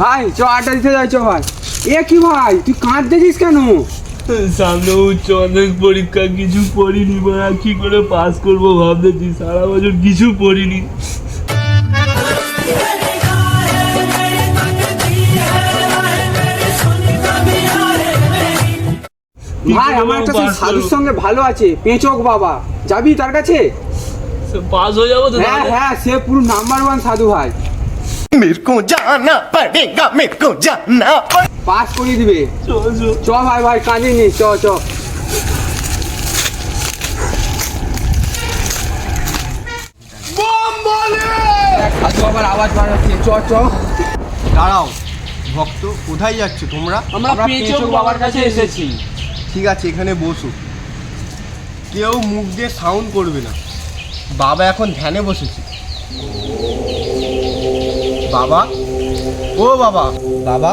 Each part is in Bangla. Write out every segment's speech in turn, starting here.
ভাই চ আড্ডা দিতে যাই চ ভাই। এ কি ভাই তুই কাঁদতেছিস কেন? সামনে উচ্চ অনেক পরীক্ষা, কিছু পড়িনি বা কি করে পাস করবো ভাবতেছি, সারা বছর কিছু পড়িনি। ভাই আমার একটা সাধুর সঙ্গে ভালো আছে, পেঁচক বাবা, যাবি তার কাছে? পাস হয়ে যাবো তো? হ্যাঁ হ্যাঁ, সে পুরো নাম্বার 1 সাধু ভাই। मेरे को जाना पड़ेगा, मेरे को जाना পাস করিয়ে দিবে। চ ভাই ভাই কাঁদিনি, চ চ। সাধু আবার আওয়াজ বাড়াচ্ছে, চ চ। দাঁড়াও ভক্ত, কোথায় যাচ্ছ তোমরা? আমরা পেঁচক বাবার কাছে এসেছি। ঠিক আছে, এখানে বসো। কেউ মুখ দিয়ে সাউন্ড করবে না। বাবা এখন ধ্যানে বসেছে। বাবা, ও বাবা, বাবা,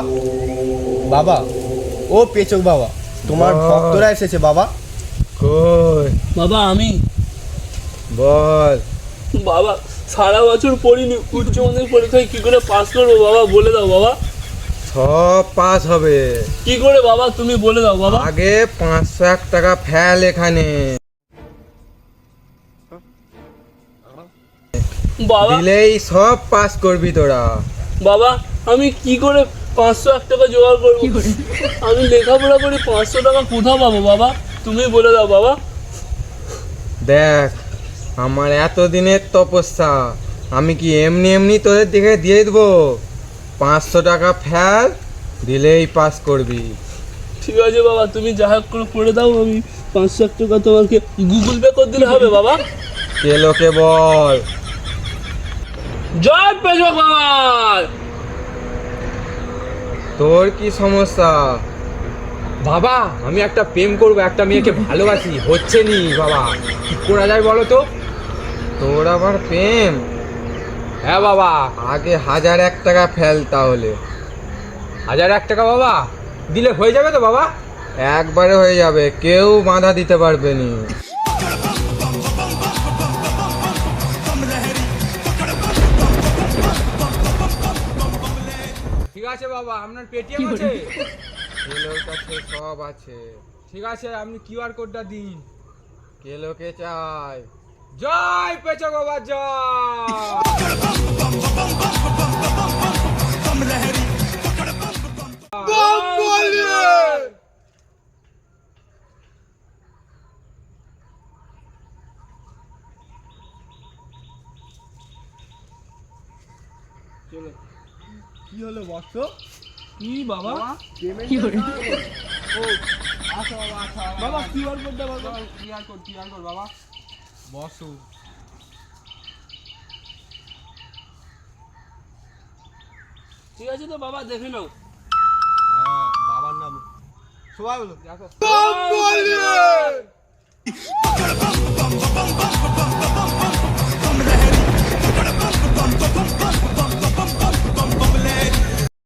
বাবা, ও পেচক বাবা, তোমার ভক্তরা এসেছে বাবা। কই বাবা আমি বল। বাবা সারা বছর পড়িনি, উচ্চ মাধ্যমিক পরীক্ষায় কি করে পাস করবো বাবা, বলে দাও বাবা। সব পাস হবে, কি করে বাবা তুমি বলে দাও বাবা। আগে 501 টাকা ফেল এখানে, বাবা দিলেই সব পাস করবি তোরা। বাবা আমি কি করে 501 টাকা জোগাড় করবো? আমি লেখাপড়া করে 500 টাকা কোথাও পাবো বাবা, তুমি বলে দাও বাবা। দেখ, আমার এতদিনের তপস্যা, আমি কি এমনি এমনি তোদের দিকে দিয়ে দেবো? 500 টাকা ফেল দিলেই পাস করবি। ঠিক আছে বাবা, তুমি যা হোক করে পড়ে দাও, আমি 500 টাকা তোমাকে গুগল পে করে দিলে হবে বাবা। কে লোকে বল। জয় পেশক বাবা। তোর কি সমস্যা? বাবা আমি একটা প্রেম করবো, একটা মেয়েকে ভালোবাসি, হচ্ছে নি বাবা, কি করা যায় বলো তো? তোর আবার প্রেম? হ্যাঁ বাবা, আগে 1001 টাকা ফেল, তাহলে 1001 টাকা বাবা দিলে হয়ে যাবে তো বাবা? একবারে হয়ে যাবে, কেউ বাধা দিতে পারবে না। ঠিক আছে বাবা, আপনার পেটিএম আছে? কেলোর কাছে সব আছে। ঠিক আছে, আপনি কিউআর কোডটা দিন। কেলোকে চাই। জয় পেচক বাবা জয়। কি হলো বৎস? কি বাবা? আসো বাবা, আসো বাবা কিউআর কোডটা বাবা। ক্লিয়ার কর বাবা। বসো। ঠিক আছে তো বাবা, দেখে নাও। হ্যাঁ, বাবার নাম সবাই বলো। দেখো